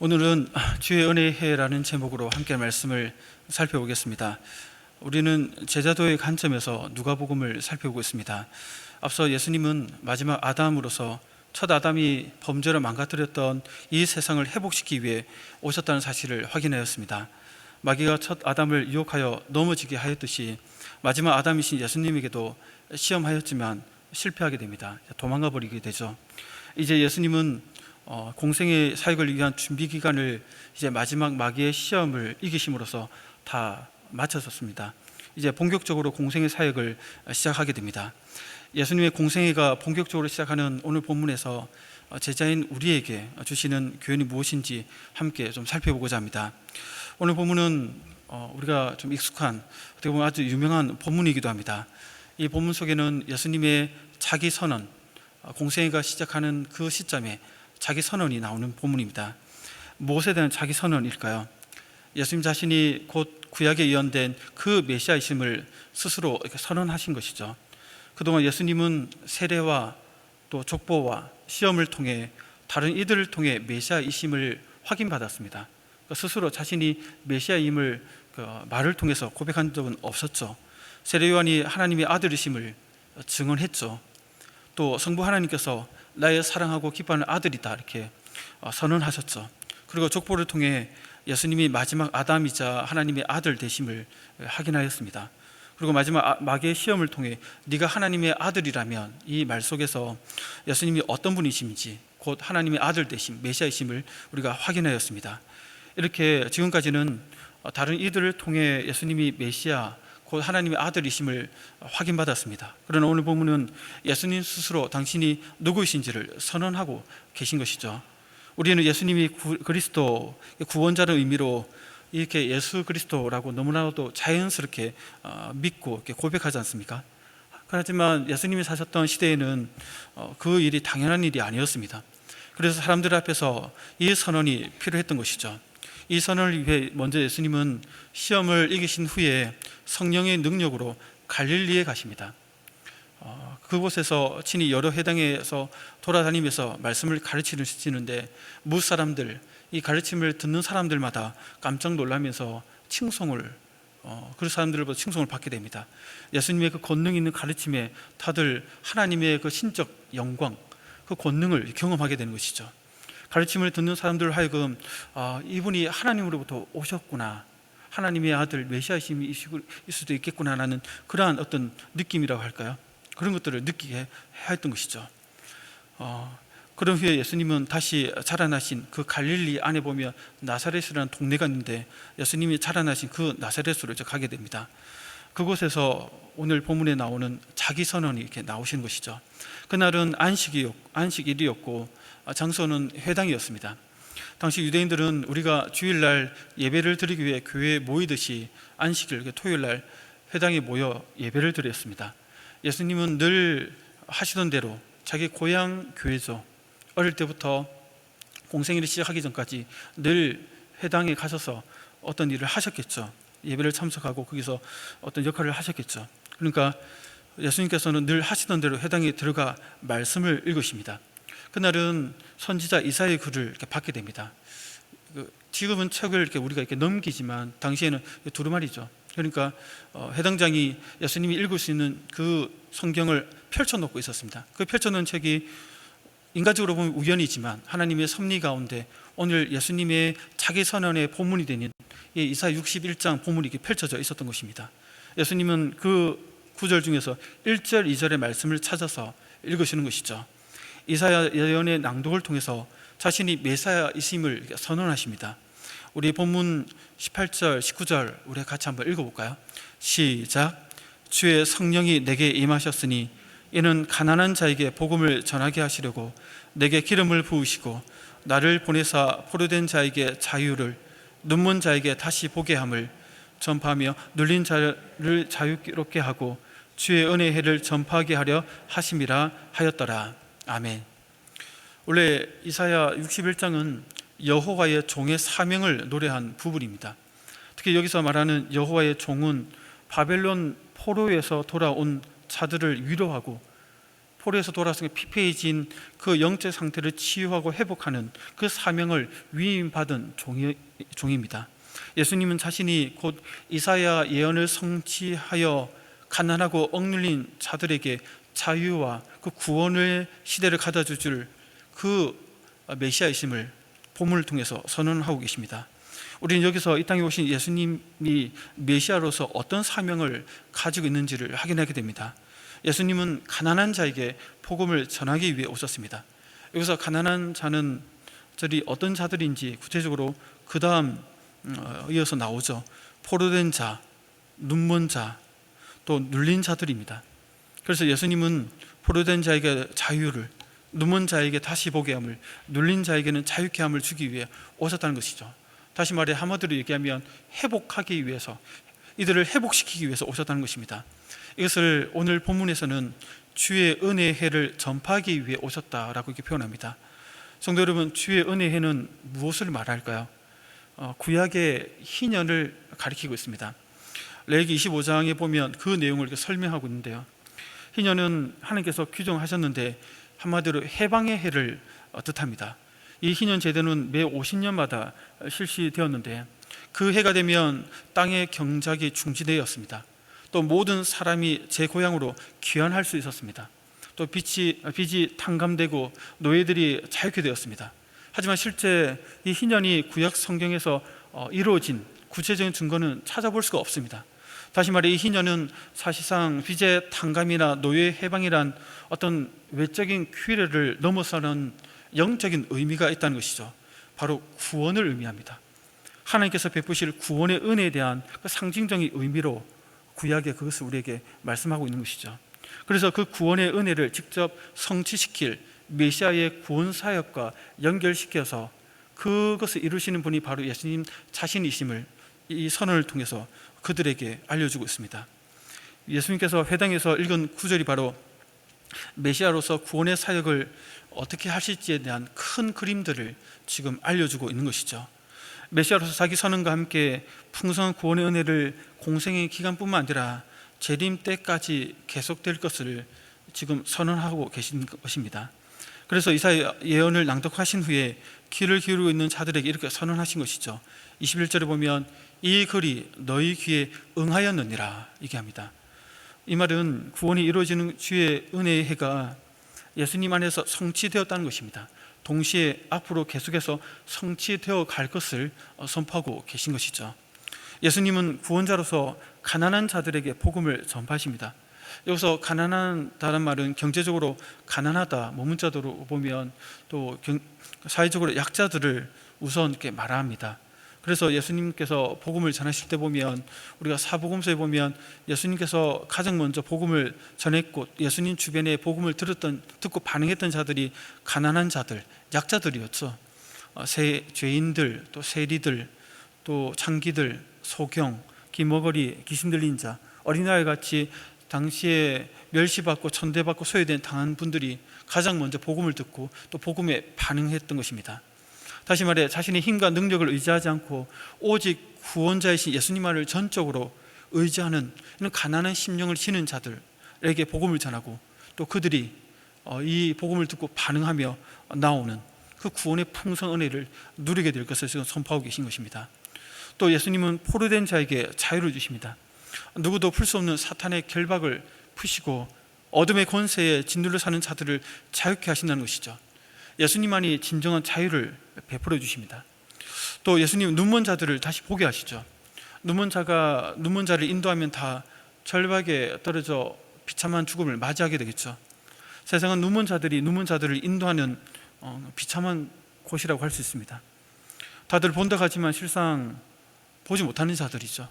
오늘은 주의 은혜의 해라는 제목으로 함께 말씀을 살펴보겠습니다. 우리는 제자도의 관점에서 누가복음을 살펴보고 있습니다. 앞서 예수님은 마지막 아담으로서 첫 아담이 범죄로 망가뜨렸던 이 세상을 회복시키기 위해 오셨다는 사실을 확인하였습니다. 마귀가 첫 아담을 유혹하여 넘어지게 하였듯이 마지막 아담이신 예수님에게도 시험하였지만 실패하게 됩니다. 도망가 버리게 되죠. 이제 예수님은 공생의 사역을 위한 준비 기간을 이제 마지막 마귀의 시험을 이기심으로써 다 마쳤었습니다. 이제 본격적으로 공생의 사역을 시작하게 됩니다. 예수님의 공생애가 본격적으로 시작하는 오늘 본문에서 제자인 우리에게 주시는 교훈이 무엇인지 함께 좀 살펴보고자 합니다. 오늘 본문은 우리가 좀 익숙한, 어떻게 보면 아주 유명한 본문이기도 합니다. 이 본문 속에는 예수님의 자기 선언, 공생애가 시작하는 그 시점에 자기 선언이 나오는 본문입니다. 무엇에 대한 자기 선언일까요? 예수님 자신이 곧 구약에 예언된 그 메시아이심을 스스로 이렇게 선언하신 것이죠. 그동안 예수님은 세례와 또 족보와 시험을 통해 다른 이들을 통해 메시아이심을 확인받았습니다. 스스로 자신이 메시아임을 말을 통해서 고백한 적은 없었죠. 세례 요한이 하나님의 아들이심을 증언했죠. 또 성부 하나님께서 나의 사랑하고 기뻐하는 아들이다 이렇게 선언하셨죠. 그리고 족보를 통해 예수님이 마지막 아담이자 하나님의 아들 되심을 확인하였습니다. 그리고 마지막 마귀의 시험을 통해 네가 하나님의 아들이라면, 이 말 속에서 예수님이 어떤 분이신지, 곧 하나님의 아들 되심, 메시아이심을 우리가 확인하였습니다. 이렇게 지금까지는 다른 이들을 통해 예수님이 메시아, 곧 하나님의 아들이심을 확인받았습니다. 그러나 오늘 본문은 예수님 스스로 당신이 누구이신지를 선언하고 계신 것이죠. 우리는 예수님이 그리스도, 구원자의 의미로 이렇게 예수 그리스도라고 너무나도 자연스럽게 믿고 이렇게 고백하지 않습니까? 하지만 예수님이 사셨던 시대에는 그 일이 당연한 일이 아니었습니다. 그래서 사람들 앞에서 이 선언이 필요했던 것이죠. 이 선언을 위해 먼저 예수님은 시험을 이기신 후에 성령의 능력으로 갈릴리에 가십니다. 그곳에서 친히 여러 회당에서 돌아다니면서 말씀을 가르치시는데 무 사람들, 이 가르침을 듣는 사람들마다 깜짝 놀라면서 칭송을, 그 사람들로부터 칭송을 받게 됩니다. 예수님의 그 권능 있는 가르침에 다들 하나님의 그 신적 영광, 그 권능을 경험하게 되는 것이죠. 가르침을 듣는 사람들 하여금 이분이 하나님으로부터 오셨구나, 하나님의 아들 메시아이심이 있을 수도 있겠구나 라는 그러한 어떤 느낌이라고 할까요? 그런 것들을 느끼게 했던 것이죠. 그런 후에 예수님은 다시 자라나신 그 갈릴리 안에 보면 나사렛이라는 동네가 있는데 예수님이 자라나신 그 나사렛으로 이제 가게 됩니다. 그곳에서 오늘 본문에 나오는 자기 선언이 이렇게 나오시는 것이죠. 그날은 안식일이었고 장소는 회당이었습니다. 당시 유대인들은 우리가 주일날 예배를 드리기 위해 교회에 모이듯이 안식일, 토요일날 회당에 모여 예배를 드렸습니다. 예수님은 늘 하시던 대로 자기 고향 교회죠. 어릴 때부터 공생일이 시작하기 전까지 늘 회당에 가셔서 어떤 일을 하셨겠죠. 예배를 참석하고 거기서 어떤 역할을 하셨겠죠. 그러니까 예수님께서는 늘 하시던 대로 회당에 들어가 말씀을 읽으십니다. 그날은 선지자 이사야의 글을 이렇게 받게 됩니다. 지금은 책을 이렇게 우리가 이렇게 넘기지만 당시에는 두루마리죠. 그러니까 회당장이 예수님이 읽을 수 있는 그 성경을 펼쳐놓고 있었습니다. 그 펼쳐놓은 책이 인간적으로 보면 우연이지만 하나님의 섭리 가운데 오늘 예수님의 자기 선언의 본문이 되는 이사야 61장 본문이 이렇게 펼쳐져 있었던 것입니다. 예수님은 그 구절 중에서 1절, 2절의 말씀을 찾아서 읽으시는 것이죠. 이사야 예언의 낭독을 통해서 자신이 메시아이심을 선언하십니다. 우리 본문 18절, 19절 우리 같이 한번 읽어볼까요? 시작. 주의 성령이 내게 임하셨으니 이는 가난한 자에게 복음을 전하게 하시려고 내게 기름을 부으시고 나를 보내사 포로된 자에게 자유를, 눈먼 자에게 다시 보게 함을 전파하며 눌린 자를 자유롭게 하고 주의 은혜의 해를 전파하게 하려 하심이라 하였더라. 아멘. 원래 이사야 61장은 여호와의 종의 사명을 노래한 부분입니다. 특히 여기서 말하는 여호와의 종은 바벨론 포로에서 돌아온 자들을 위로하고 포로에서 돌아와서 피폐해진 그 영적 상태를 치유하고 회복하는 그 사명을 위임받은 종입니다. 예수님은 자신이 곧 이사야 예언을 성취하여 가난하고 억눌린 자들에게 자유와 그 구원의 시대를 가져다 줄 그 메시아이심을 본문을 통해서 선언하고 계십니다. 우리는 여기서 이 땅에 오신 예수님이 메시아로서 어떤 사명을 가지고 있는지를 확인하게 됩니다. 예수님은 가난한 자에게 복음을 전하기 위해 오셨습니다. 여기서 가난한 자는 저리 어떤 자들인지 구체적으로 그 다음 이어서 나오죠. 포로된 자, 눈먼 자, 또 눌린 자들입니다. 그래서 예수님은 포로된 자에게 자유를, 눈먼 자에게 다시 보게 함을, 눌린 자에게는 자유케 함을 주기 위해 오셨다는 것이죠. 다시 말해 한마디로 얘기하면 회복하기 위해서, 이들을 회복시키기 위해서 오셨다는 것입니다. 이것을 오늘 본문에서는 주의 은혜의 해를 전파하기 위해 오셨다라고 이렇게 표현합니다. 성도 여러분, 주의 은혜의 해는 무엇을 말할까요? 구약의 희년을 가리키고 있습니다. 레위기 25장에 보면 그 내용을 이렇게 설명하고 있는데요. 희년은 하나님께서 규정하셨는데 한마디로 해방의 해를 뜻합니다. 이 희년 제도는 매 50년마다 실시되었는데 그 해가 되면 땅의 경작이 중지되었습니다. 또 모든 사람이 제 고향으로 귀환할 수 있었습니다. 또 빚이 탕감되고 노예들이 자유케 되었습니다. 하지만 실제 이 희년이 구약 성경에서 이루어진 구체적인 증거는 찾아볼 수가 없습니다. 다시 말해 이 희년은 사실상 빚의 탕감이나 노예 해방이란 어떤 외적인 규례를 넘어서는 영적인 의미가 있다는 것이죠. 바로 구원을 의미합니다. 하나님께서 베푸실 구원의 은혜에 대한 그 상징적인 의미로 구약에 그것을 우리에게 말씀하고 있는 것이죠. 그래서 그 구원의 은혜를 직접 성취시킬 메시아의 구원 사역과 연결시켜서 그것을 이루시는 분이 바로 예수님 자신이심을 이 선언을 통해서 그들에게 알려주고 있습니다. 예수님께서 회당에서 읽은 구절이 바로 메시아로서 구원의 사역을 어떻게 하실지에 대한 큰 그림들을 지금 알려주고 있는 것이죠. 메시아로서 자기 선언과 함께 풍성한 구원의 은혜를 공생의 기간뿐만 아니라 재림 때까지 계속될 것을 지금 선언하고 계신 것입니다. 그래서 이사야 예언을 낭독하신 후에 귀를 기울이고 있는 자들에게 이렇게 선언하신 것이죠. 21절에 보면 이 글이 너희 귀에 응하였느니라 얘기합니다. 이 말은 구원이 이루어지는 주의 은혜의 해가 예수님 안에서 성취되었다는 것입니다. 동시에 앞으로 계속해서 성취되어 갈 것을 선포하고 계신 것이죠. 예수님은 구원자로서 가난한 자들에게 복음을 전파하십니다. 여기서 가난하다는 말은 경제적으로 가난하다, 문자도로 보면 또 사회적으로 약자들을 우선 이렇게 말합니다. 그래서 예수님께서 복음을 전하실 때 보면 우리가 사복음서에 보면 예수님께서 가장 먼저 복음을 전했고 예수님 주변에 복음을 듣고 반응했던 자들이 가난한 자들, 약자들이었죠. 죄인들, 또 세리들, 또 창기들, 소경, 기머거리, 귀신 들린 자, 어린아이 같이 당시에 멸시받고 천대받고 소외된 당한 분들이 가장 먼저 복음을 듣고 또 복음에 반응했던 것입니다. 다시 말해 자신의 힘과 능력을 의지하지 않고 오직 구원자이신 예수님만을 전적으로 의지하는 이런 가난한 심령을 지닌 자들에게 복음을 전하고 또 그들이 이 복음을 듣고 반응하며 나오는 그 구원의 풍성 은혜를 누리게 될 것을 지금 선포하고 계신 것입니다. 또 예수님은 포로된 자에게 자유를 주십니다. 누구도 풀 수 없는 사탄의 결박을 푸시고 어둠의 권세에 짓눌려 사는 자들을 자유케 하신다는 것이죠. 예수님만이 진정한 자유를 베풀어 주십니다. 또 예수님 눈먼 자들을 다시 보게 하시죠. 눈먼 자를 인도하면 다 절박에 떨어져 비참한 죽음을 맞이하게 되겠죠. 세상은 눈먼 자들을 인도하는 비참한 곳이라고 할 수 있습니다. 다들 본다 하지만 실상 보지 못하는 자들이죠.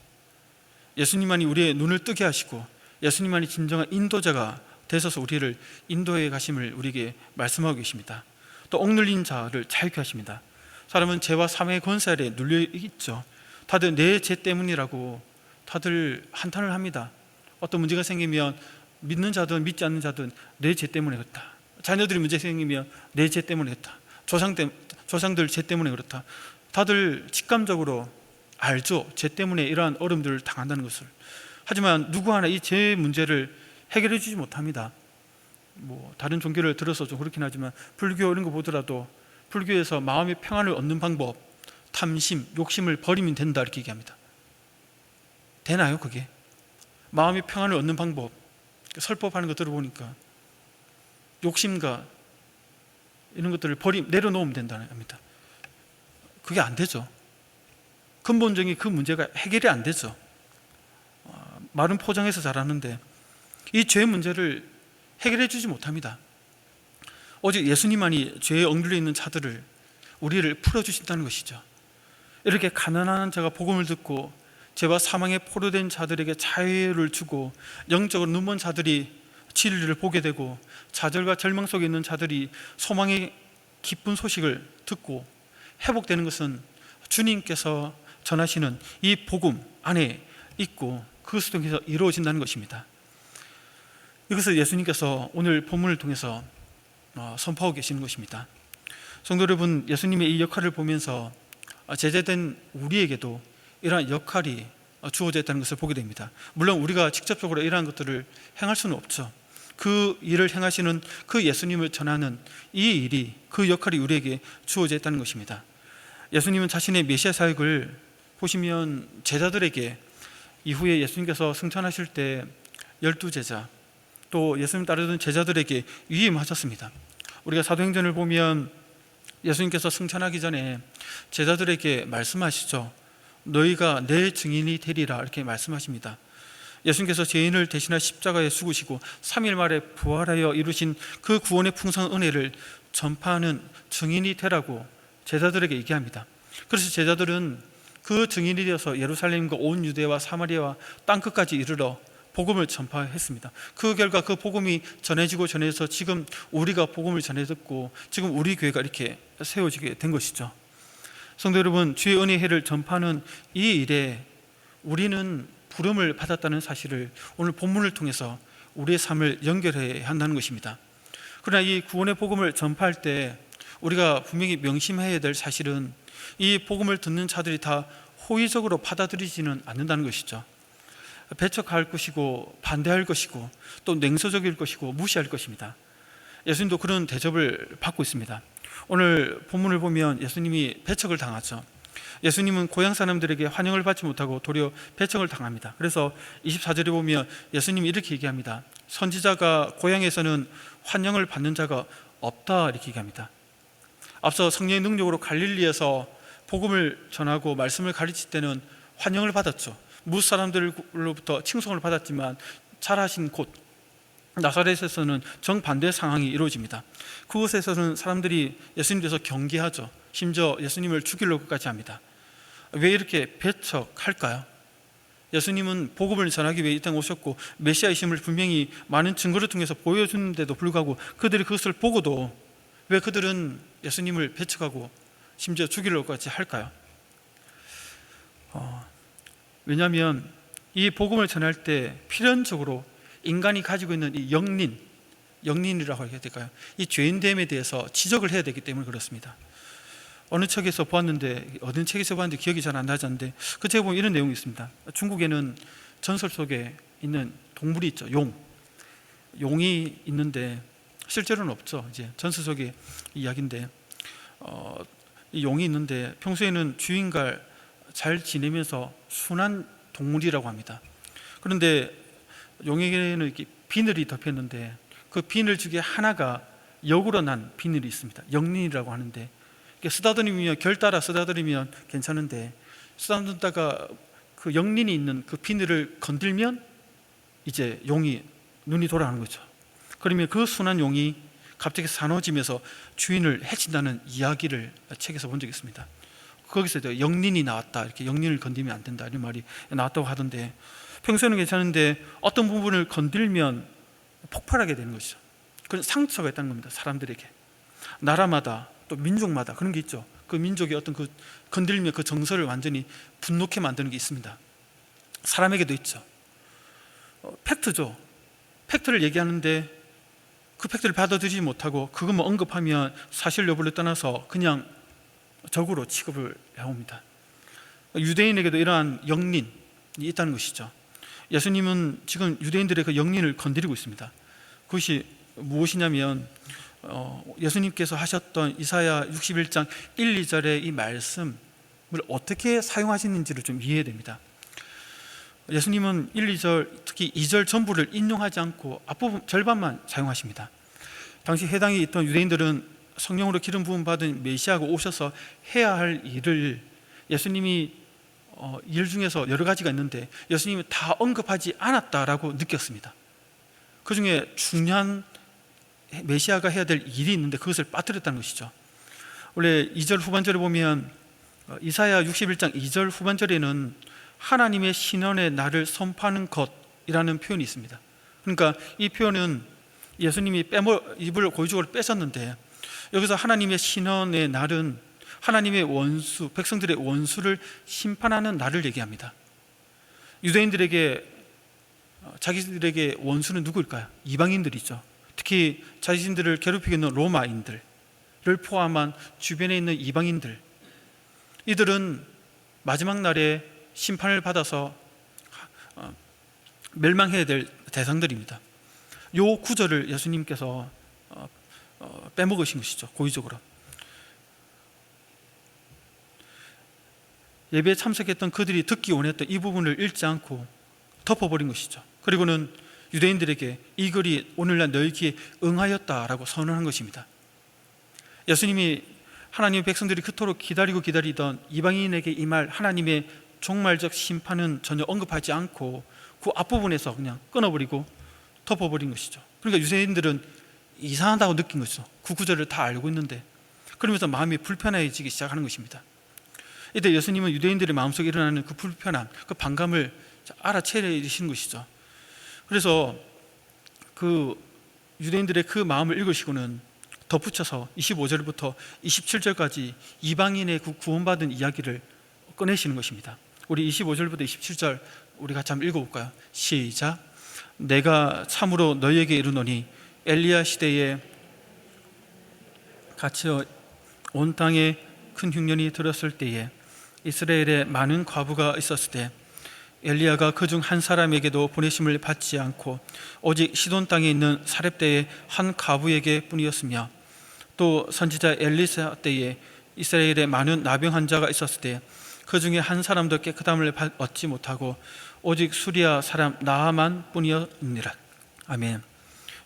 예수님만이 우리의 눈을 뜨게 하시고 예수님만이 진정한 인도자가 되셔서 우리를 인도해 가심을 우리에게 말씀하고 계십니다. 또 억눌린 자를 자유케 하십니다. 사람은 죄와 사망의 권세 아래 눌려 있죠. 다들 내 죄 때문이라고 다들 한탄을 합니다. 어떤 문제가 생기면 믿는 자든 믿지 않는 자든 내 죄 때문에 그렇다. 자녀들이 문제 생기면 내 죄 때문에 그렇다. 조상들 죄 때문에 그렇다. 다들 직감적으로 알죠. 죄 때문에 이러한 어려움들을 당한다는 것을. 하지만 누구 하나 이 죄 문제를 해결해 주지 못합니다. 뭐 다른 종교를 들어서 좀 그렇긴 하지만 불교 이런 거 보더라도 불교에서 마음의 평안을 얻는 방법, 탐심, 욕심을 버리면 된다 이렇게 얘기합니다. 되나요 그게? 마음의 평안을 얻는 방법, 설법하는 거 들어보니까 욕심과 이런 것들을 내려놓으면 된다는 겁니다. 그게 안 되죠. 근본적인 그 문제가 해결이 안 되죠. 말은 포장해서 잘하는데 이 죄 문제를 해결해 주지 못합니다. 오직 예수님만이 죄에 억눌려 있는 자들을, 우리를 풀어주신다는 것이죠. 이렇게 가난한 자가 복음을 듣고 죄와 사망에 포로된 자들에게 자유를 주고 영적으로 눈먼 자들이 진리를 보게 되고 좌절과 절망 속에 있는 자들이 소망의 기쁜 소식을 듣고 회복되는 것은 주님께서 전하시는 이 복음 안에 있고 그것을 통해서 이루어진다는 것입니다. 이것을 예수님께서 오늘 본문을 통해서 선포하고 계시는 것입니다. 성도 여러분, 예수님의 이 역할을 보면서 제자된 우리에게도 이러한 역할이 주어져 있다는 것을 보게 됩니다. 물론 우리가 직접적으로 이러한 것들을 행할 수는 없죠. 그 일을 행하시는 그 예수님을 전하는 이 일이, 그 역할이 우리에게 주어져 있다는 것입니다. 예수님은 자신의 메시아 사역을 보시면 제자들에게 이후에 예수님께서 승천하실 때 12제자 또 예수님 따르던 제자들에게 위임하셨습니다. 우리가 사도행전을 보면 예수님께서 승천하기 전에 제자들에게 말씀하시죠. 너희가 내 증인이 되리라 이렇게 말씀하십니다. 예수님께서 죄인을 대신할 십자가에 죽으시고 3일 만에 부활하여 이루신 그 구원의 풍성한 은혜를 전파하는 증인이 되라고 제자들에게 얘기합니다. 그래서 제자들은 그 증인이 되어서 예루살렘과 온 유대와 사마리아와 땅끝까지 이르러 복음을 전파했습니다. 그 결과 그 복음이 전해지고 전해서 지금 우리가 복음을 전해 듣고 지금 우리 교회가 이렇게 세워지게 된 것이죠. 성도 여러분, 주의 은혜의 해를 전파하는 이 일에 우리는 부름을 받았다는 사실을 오늘 본문을 통해서 우리의 삶을 연결해야 한다는 것입니다. 그러나 이 구원의 복음을 전파할 때 우리가 분명히 명심해야 될 사실은 이 복음을 듣는 자들이 다 호의적으로 받아들이지는 않는다는 것이죠. 배척할 것이고 반대할 것이고 또 냉소적일 것이고 무시할 것입니다. 예수님도 그런 대접을 받고 있습니다. 오늘 본문을 보면 예수님이 배척을 당하죠. 예수님은 고향 사람들에게 환영을 받지 못하고 도리어 배척을 당합니다. 그래서 24절에 보면 예수님이 이렇게 얘기합니다. 선지자가 고향에서는 환영을 받는 자가 없다 이렇게 얘기합니다. 앞서 성령의 능력으로 갈릴리에서 복음을 전하고 말씀을 가르칠 때는 환영을 받았죠. 무 사람들로부터 칭송을 받았지만 잘하신 곳 나사렛에서는 정반대 상황이 이루어집니다. 그곳에서는 사람들이 예수님 대해서 경계하죠. 심지어 예수님을 죽이려고까지 합니다. 왜 이렇게 배척할까요? 예수님은 복음을 전하기 위해 이 땅에 오셨고 메시아이심을 분명히 많은 증거를 통해서 보여주는데도 불구하고 그들이 그것을 보고도 왜 그들은 예수님을 배척하고 심지어 죽이려고까지 할까요? 왜냐하면 이 복음을 전할 때 필연적으로 인간이 가지고 있는 이 영린이라고 해야 될까요? 이 죄인됨에 대해서 지적을 해야 되기 때문에 그렇습니다. 어느 책에서 보았는데 어떤 책에서 봤는데 기억이 잘 안 나지 않는데 그 책에 보면 이런 내용이 있습니다. 중국에는 전설 속에 있는 동물이 있죠. 용이 있는데 실제로는 없죠. 이제 전설 속의 이야기인데 이 용이 있는데 평소에는 주인과 잘 지내면서 순한 동물이라고 합니다. 그런데 용에게는 이렇게 비늘이 덮였는데 그 비늘 중에 하나가 역으로 난 비늘이 있습니다. 영린이라고 하는데 쓰다듬으면 결 따라 쓰다듬으면 괜찮은데 쓰다듬다가 그 영린이 있는 그 비늘을 건들면 이제 용이 눈이 돌아가는 거죠. 그러면 그 순한 용이 갑자기 사나워지면서 주인을 해친다는 이야기를 책에서 본 적이 있습니다. 거기서 영린이 나왔다, 이렇게 영린을 건드리면 안 된다 이런 말이 나왔다고 하던데 평소에는 괜찮은데 어떤 부분을 건들면 폭발하게 되는 것이죠. 그런 상처가 있다는 겁니다. 사람들에게 나라마다 또 민족마다 그런 게 있죠. 그 민족의 어떤 그 건들면 그 정서를 완전히 분노케 만드는 게 있습니다. 사람에게도 있죠. 팩트죠. 팩트를 얘기하는데 그 팩트를 받아들이지 못하고 그것만 언급하면 사실 여부를 떠나서 그냥 적으로 취급을 해옵니다. 유대인에게도 이러한 영린이 있다는 것이죠. 예수님은 지금 유대인들의 그 영린을 건드리고 있습니다. 그것이 무엇이냐면 예수님께서 하셨던 이사야 61장 1, 2절의 이 말씀을 어떻게 사용하시는지를 좀 이해해야 됩니다. 예수님은 1, 2절, 특히 2절 전부를 인용하지 않고 앞부분 절반만 사용하십니다. 당시 해당에 있던 유대인들은 성령으로 기름 부음 받은 메시아가 오셔서 해야 할 일을 예수님이 일 중에서 여러 가지가 있는데 예수님이 다 언급하지 않았다라고 느꼈습니다. 그 중에 중요한 메시아가 해야 될 일이 있는데 그것을 빠뜨렸다는 것이죠. 원래 2절 후반절에 보면 이사야 61장 2절 후반절에는 하나님의 신원의 날을 선포하는 것이라는 표현이 있습니다. 그러니까 이 표현은 예수님이 입을 고의적으로 뺏었는데 여기서 하나님의 신원의 날은 하나님의 원수, 백성들의 원수를 심판하는 날을 얘기합니다. 유대인들에게 자기들에게 원수는 누구일까요? 이방인들이죠. 특히 자신들을 괴롭히고 있는 로마인들을 포함한 주변에 있는 이방인들, 이들은 마지막 날에 심판을 받아서 멸망해야 될 대상들입니다. 이 구절을 예수님께서 빼먹으신 것이죠. 고의적으로. 예배에 참석했던 그들이 듣기 원했던 이 부분을 읽지 않고 덮어버린 것이죠. 그리고는 유대인들에게 이 글이 오늘날 너희에게 응하였다라고 선언한 것입니다. 예수님이 하나님의 백성들이 그토록 기다리던 이방인에게 임할 하나님의 종말적 심판은 전혀 언급하지 않고 그 앞부분에서 그냥 끊어버리고 덮어버린 것이죠. 그러니까 유대인들은 이상하다고 느낀 것이죠. 그 구절을 다 알고 있는데. 그러면서 마음이 불편해지기 시작하는 것입니다. 이때 예수님은 유대인들의 마음속에 일어나는 그 불편함, 그 반감을 알아채리시는 것이죠. 그래서 그 유대인들의 그 마음을 읽으시고는 덧붙여서 25절부터 27절까지 이방인의 그 구원받은 이야기를 꺼내시는 것입니다. 우리 25절부터 27절 우리 같이 한번 읽어볼까요? 시작. 내가 참으로 너희에게 이르노니 엘리야 시대에 갇혀 온 땅에 큰 흉년이 들었을 때에 이스라엘에 많은 과부가 있었을 때 엘리야가 그중 한 사람에게도 보내심을 받지 않고 오직 시돈 땅에 있는 사렙대의 한 과부에게 뿐이었으며 또 선지자 엘리사 때에 이스라엘에 많은 나병 환자가 있었을 때 그 중에 한 사람도 깨끗함을 얻지 못하고 오직 수리아 사람 나아만 뿐이었느니라. 아멘.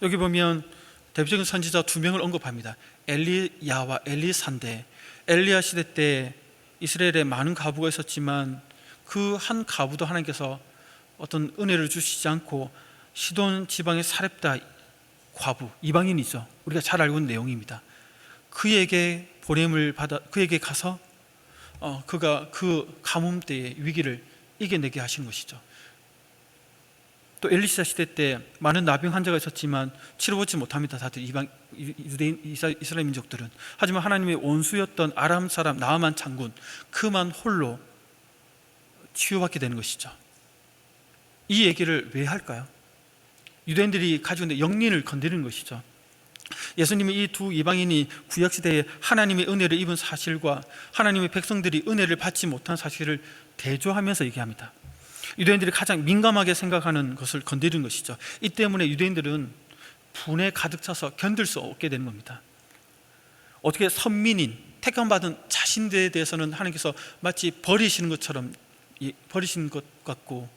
여기 보면 대표적인 선지자 두 명을 언급합니다. 엘리야와 엘리사인데 엘리야 시대 때 이스라엘에 많은 과부가 있었지만 그 한 과부도 하나님께서 어떤 은혜를 주시지 않고 시돈 지방의 사렙다 과부, 이방인이죠. 우리가 잘 알고 있는 내용입니다. 그에게 보냄을 받아 그에게 가서 그가 그 가뭄 때의 위기를 이겨내게 하시는 것이죠. 또 엘리사 시대 때 많은 나병 환자가 있었지만 치료받지 못합니다. 다들 유대인 이스라엘 민족들은. 하지만 하나님의 원수였던 아람 사람 나아만 장군 그만 홀로 치유받게 되는 것이죠. 이 얘기를 왜 할까요? 유대인들이 가지고 있는 영린을 건드리는 것이죠. 예수님이 이 두 이방인이 구약시대에 하나님의 은혜를 입은 사실과 하나님의 백성들이 은혜를 받지 못한 사실을 대조하면서 얘기합니다. 유대인들이 가장 민감하게 생각하는 것을 건드리는 것이죠. 이 때문에 유대인들은 분에 가득 차서 견딜 수 없게 되는 겁니다. 어떻게 선민인, 택함받은 자신들에 대해서는 하나님께서 마치 버리시는 것처럼 버리시는 것 같고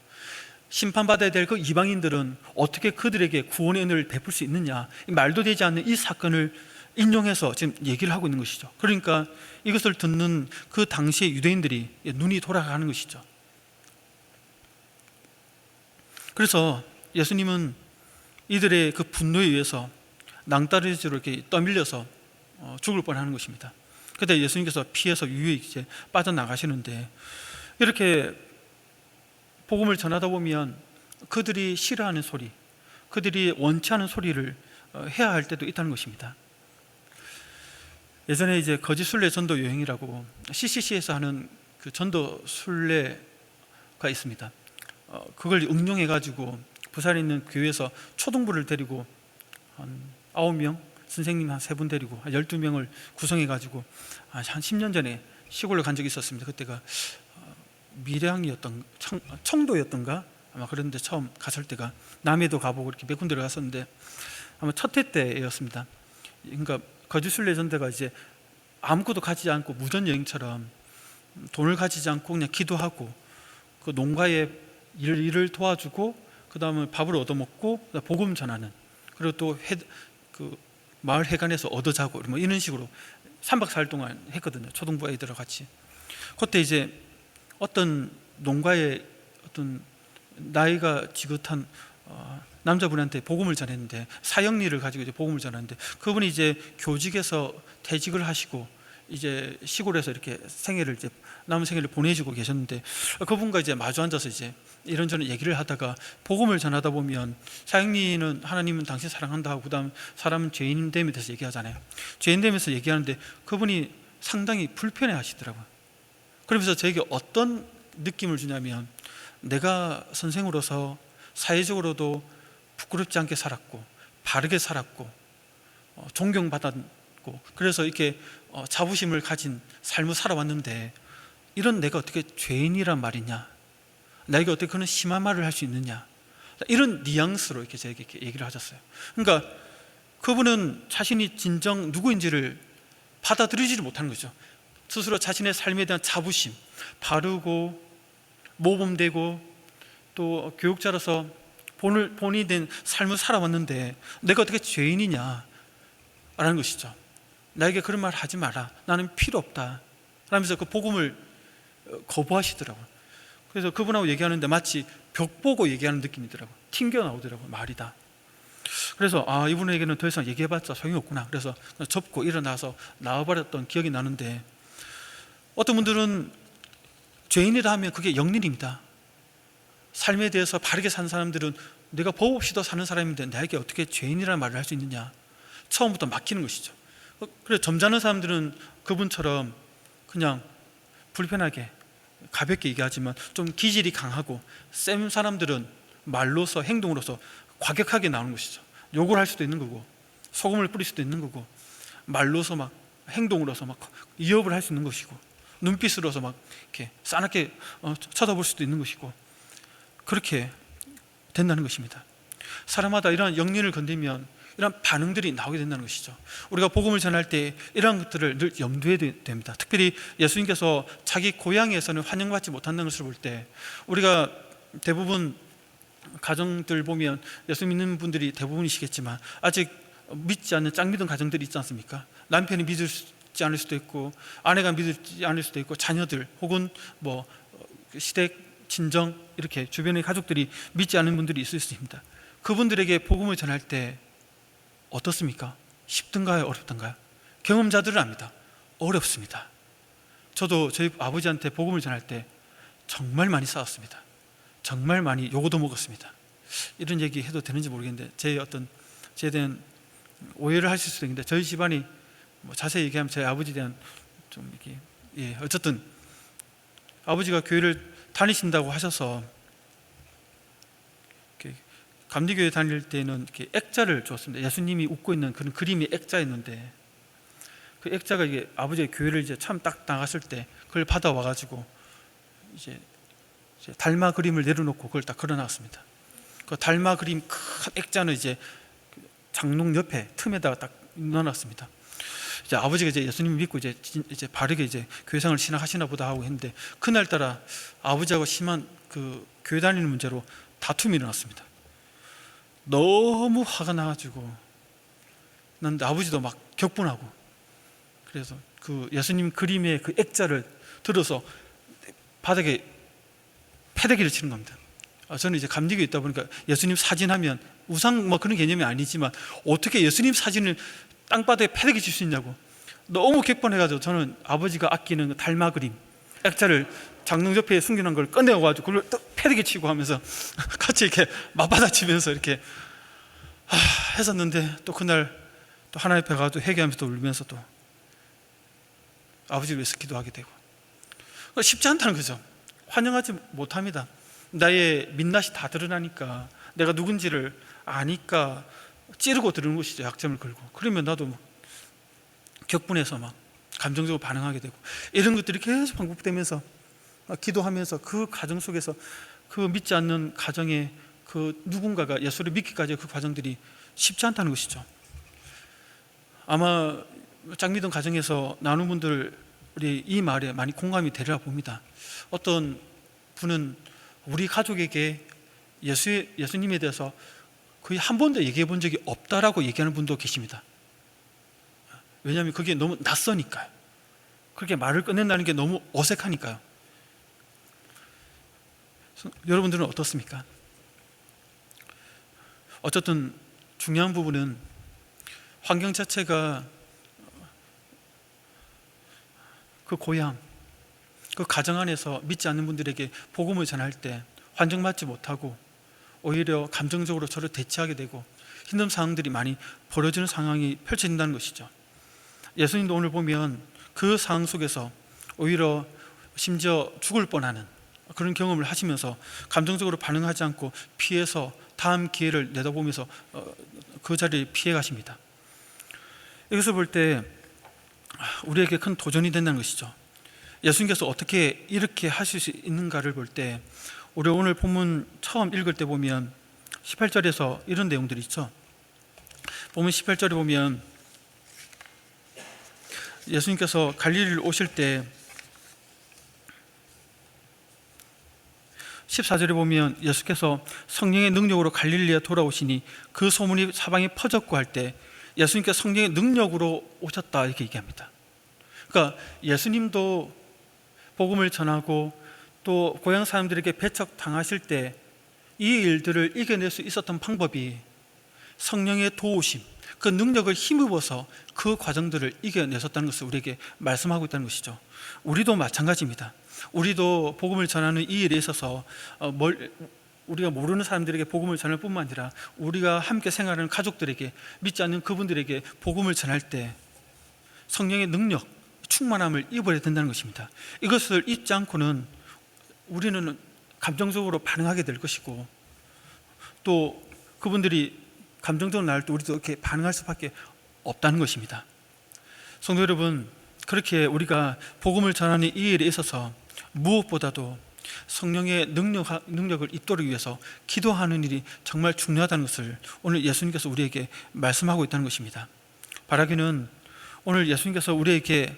심판받아야 될 그 이방인들은 어떻게 그들에게 구원의 은혜를 베풀 수 있느냐, 말도 되지 않는 이 사건을 인용해서 지금 얘기를 하고 있는 것이죠. 그러니까 이것을 듣는 그 당시의 유대인들이 눈이 돌아가는 것이죠. 그래서 예수님은 이들의 그 분노에 의해서 낭떠러지로 이렇게 떠밀려서 죽을 뻔하는 것입니다. 그때 예수님께서 피해서 유유히 이제 빠져나가시는데 이렇게 복음을 전하다 보면 그들이 싫어하는 소리, 그들이 원치 않은 소리를 해야 할 때도 있다는 것입니다. 예전에 이제 거짓 순례 전도 여행이라고 CCC에서 하는 그 전도 순례가 있습니다. 그걸 응용해 가지고 부산에 있는 교회에서 초등부를 데리고 한 9명, 선생님 한 3분 데리고 한 12명을 구성해 가지고 한 10년 전에 시골을 간 적이 있었습니다. 그때가 밀양이었던 청도였던가 아마 그런데 처음 갔을 때가 남해도 가보고 이렇게 몇 군데를 갔었는데 아마 첫 해 때였습니다. 그러니까 거주순례전대가 이제 아무것도 가지지 않고 무전 여행처럼 돈을 가지지 않고 그냥 기도하고 그 농가에 일을 도와주고 그 다음에 밥을 얻어먹고 복음 전하는, 그리고 또 그 마을 해관에서 얻어 자고 뭐 이런 식으로 3박 4일 동안 했거든요. 초등부 애들과 같이. 그때 이제 어떤 농가에 어떤 나이가 지긋한 남자분한테 복음을 전했는데, 사형리를 가지고 이제 복음을 전하는데, 그분이 이제 교직에서 퇴직을 하시고 이제 시골에서 이렇게 생애를 이제 남은 생애를 보내주고 계셨는데, 그분과 이제 마주 앉아서 이제 이런저런 얘기를 하다가 복음을 전하다 보면 사형리는 하나님은 당신 사랑한다 하고 그다음 사람은 죄인됨에 대해서 얘기하잖아요. 죄인됨에서 얘기하는데 그분이 상당히 불편해 하시더라고요. 그러면서 저에게 어떤 느낌을 주냐면, 내가 선생으로서 사회적으로도 부끄럽지 않게 살았고 바르게 살았고 존경받았고 그래서 이렇게 자부심을 가진 삶을 살아왔는데, 이런 내가 어떻게 죄인이란 말이냐, 나에게 어떻게 그런 심한 말을 할 수 있느냐, 이런 뉘앙스로 이렇게 저에게 이렇게 얘기를 하셨어요. 그러니까 그분은 자신이 진정 누구인지를 받아들이지를 못하는 거죠. 스스로 자신의 삶에 대한 자부심, 바르고 모범되고 또 교육자로서 본이 된 삶을 살아왔는데 내가 어떻게 죄인이냐 라는 것이죠. 나에게 그런 말 하지 마라, 나는 필요 없다 라면서 그 복음을 거부하시더라고요. 그래서 그분하고 얘기하는데 마치 벽 보고 얘기하는 느낌이더라고요. 튕겨 나오더라고요, 말이 다. 그래서 이분에게는 더 이상 얘기해봤자 소용이 없구나. 그래서 접고 일어나서 나와버렸던 기억이 나는데, 어떤 분들은 죄인이라 하면 그게 영린입니다. 삶에 대해서 바르게 사는 사람들은 내가 법 없이도 사는 사람인데 나에게 어떻게 죄인이라는 말을 할 수 있느냐, 처음부터 막히는 것이죠. 그래서 점잖은 사람들은 그분처럼 그냥 불편하게 가볍게 얘기하지만, 좀 기질이 강하고 센 사람들은 말로서 행동으로서 과격하게 나오는 것이죠. 욕을 할 수도 있는 거고 소금을 뿌릴 수도 있는 거고, 말로서 막 행동으로서 막 위협을 할 수 있는 것이고, 눈빛으로서 막 이렇게 싸납게 쳐다볼 수도 있는 것이고, 그렇게 된다는 것입니다. 사람마다 이러한 영린을 건드리면 이런 반응들이 나오게 된다는 것이죠. 우리가 복음을 전할 때 이러한 것들을 늘 염두에 됩니다. 특별히 예수님께서 자기 고향에서는 환영받지 못한다는 것을 볼 때, 우리가 대부분 가정들 보면 예수 믿는 분들이 대부분이시겠지만 아직 믿지 않는 짝 믿은 가정들이 있지 않습니까? 남편이 믿지 않을 수도 있고 아내가 믿지 않을 수도 있고 자녀들 혹은 뭐 시댁, 친정 이렇게 주변의 가족들이 믿지 않는 분들이 있을 수 있습니다. 그분들에게 복음을 전할 때 어떻습니까? 쉽든가요? 어렵든가요? 경험자들은 압니다. 어렵습니다. 저도 저희 아버지한테 복음을 전할 때 정말 많이 싸웠습니다. 정말 많이 욕도 먹었습니다. 이런 얘기 해도 되는지 모르겠는데 저에 대한 오해를 하실 수도 있는데, 저희 집안이 뭐 자세히 얘기하면 저희 아버지에 대한 좀 이렇게 어쨌든 아버지가 교회를 다니신다고 하셔서 감리교회 다닐 때는 이렇게 액자를 줬습니다. 예수님이 웃고 있는 그런 그림이 액자였는데, 그 액자가 이게 아버지의 교회를 이제 처음 딱 나갔을 때 그걸 받아와 가지고 이제 달마 그림을 내려놓고 그걸 딱 걸어놨습니다. 그 달마 그림 큰 액자는 이제 장롱 옆에 틈에다가 딱 넣어놨습니다. 이제 아버지가 이제 예수님을 믿고 이제 바르게 이제 교회생활을 시작하시나 보다 하고 했는데, 그날따라 아버지하고 심한 그 교회 다니는 문제로 다툼이 일어났습니다. 너무 화가 나가지고 난 아버지도 막 격분하고, 그래서 그 예수님 그림의 그 액자를 들어서 바닥에 패대기를 치는 겁니다. 저는 이제 감리교에 있다 보니까 예수님 사진하면 우상 뭐 그런 개념이 아니지만 어떻게 예수님 사진을 땅바닥에 패대기 칠 수 있냐고 너무 격분해가지고, 저는 아버지가 아끼는 그 달마 그림 액자를 장롱 옆에 숨겨놓은 걸 꺼내가지고 그걸 또 패대기 치고 하면서 같이 이렇게 맞받아치면서 이렇게 했었는데, 또 그날 또 하나님 앞에 가서 회개하면서 또 울면서 또 아버지를 위해서 기도하게 되고, 쉽지 않다는 거죠. 환영하지 못합니다. 나의 민낯이 다 드러나니까, 내가 누군지를 아니까 찌르고 들은 것이죠. 약점을 걸고. 그러면 나도 막 격분해서 막 감정적으로 반응하게 되고, 이런 것들이 계속 반복되면서 기도하면서 그 가정 속에서 그 믿지 않는 가정에 그 누군가가 예수를 믿기까지 그 과정들이 쉽지 않다는 것이죠. 아마 짝믿음 가정에서 나눈 분들이 이 말에 많이 공감이 되리라 봅니다. 어떤 분은 우리 가족에게 예수님에 대해서 거의 한 번도 얘기해 본 적이 없다라고 얘기하는 분도 계십니다. 왜냐하면 그게 너무 낯서니까요. 그렇게 말을 꺼낸다는 게 너무 어색하니까요. 여러분들은 어떻습니까? 어쨌든 중요한 부분은 환경 자체가 그 고향, 그 가정 안에서 믿지 않는 분들에게 복음을 전할 때 환정받지 못하고 오히려 감정적으로 저를 대치하게 되고 힘든 상황들이 많이 벌어지는 상황이 펼쳐진다는 것이죠. 예수님도 오늘 보면 그 상황 속에서 오히려 심지어 죽을 뻔하는 그런 경험을 하시면서 감정적으로 반응하지 않고 피해서 다음 기회를 내다보면서 그 자리를 피해 가십니다. 이것을 볼 때 우리에게 큰 도전이 된다는 것이죠. 예수님께서 어떻게 이렇게 하실 수 있는가를 볼 때 우리 오늘 본문 처음 읽을 때 보면 18절에서 이런 내용들이 있죠. 본문 18절에 보면 예수님께서 갈릴리를 오실 때 14절에 보면 예수께서 성령의 능력으로 갈릴리에 돌아오시니 그 소문이 사방에 퍼졌고 할 때 예수님께서 성령의 능력으로 오셨다 이렇게 얘기합니다. 그러니까 예수님도 복음을 전하고 또 고향 사람들에게 배척당하실 때 이 일들을 이겨낼 수 있었던 방법이 성령의 도우심, 그 능력을 힘입어서 그 과정들을 이겨내셨다는 것을 우리에게 말씀하고 있다는 것이죠. 우리도 마찬가지입니다. 우리도 복음을 전하는 이 일에 있어서 우리가 모르는 사람들에게 복음을 전할 뿐만 아니라 우리가 함께 생활하는 가족들에게, 믿지 않는 그분들에게 복음을 전할 때 성령의 능력, 충만함을 입어야 된다는 것입니다. 이것을 잊지 않고는 우리는 감정적으로 반응하게 될 것이고 또 그분들이 감정적으로 나올 때 우리도 이렇게 반응할 수밖에 없다는 것입니다. 성도 여러분, 그렇게 우리가 복음을 전하는 이 일에 있어서 무엇보다도 성령의 능력을 입도록 위해서 기도하는 일이 정말 중요하다는 것을 오늘 예수님께서 우리에게 말씀하고 있다는 것입니다. 바라기는 오늘 예수님께서 우리에게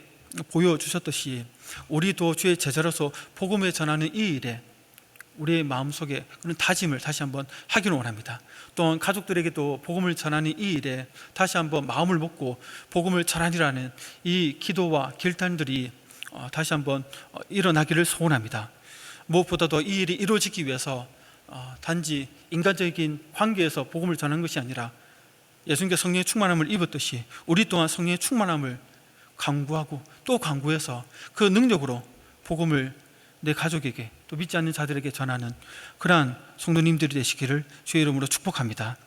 보여주셨듯이 우리도 주의 제자로서 복음을 전하는 이 일에 우리의 마음속에 그런 다짐을 다시 한번 하기를 원합니다. 또한 가족들에게도 복음을 전하는 이 일에 다시 한번 마음을 먹고 복음을 전하리라는 이 기도와 결단들이 다시 한번 일어나기를 소원합니다. 무엇보다도 이 일이 이루어지기 위해서 단지 인간적인 관계에서 복음을 전하는 것이 아니라 예수님께서 성령의 충만함을 입었듯이 우리 또한 성령의 충만함을 강구하고 또 강구해서 그 능력으로 복음을 내 가족에게 또 믿지 않는 자들에게 전하는 그러한 성도님들이 되시기를 주의 이름으로 축복합니다.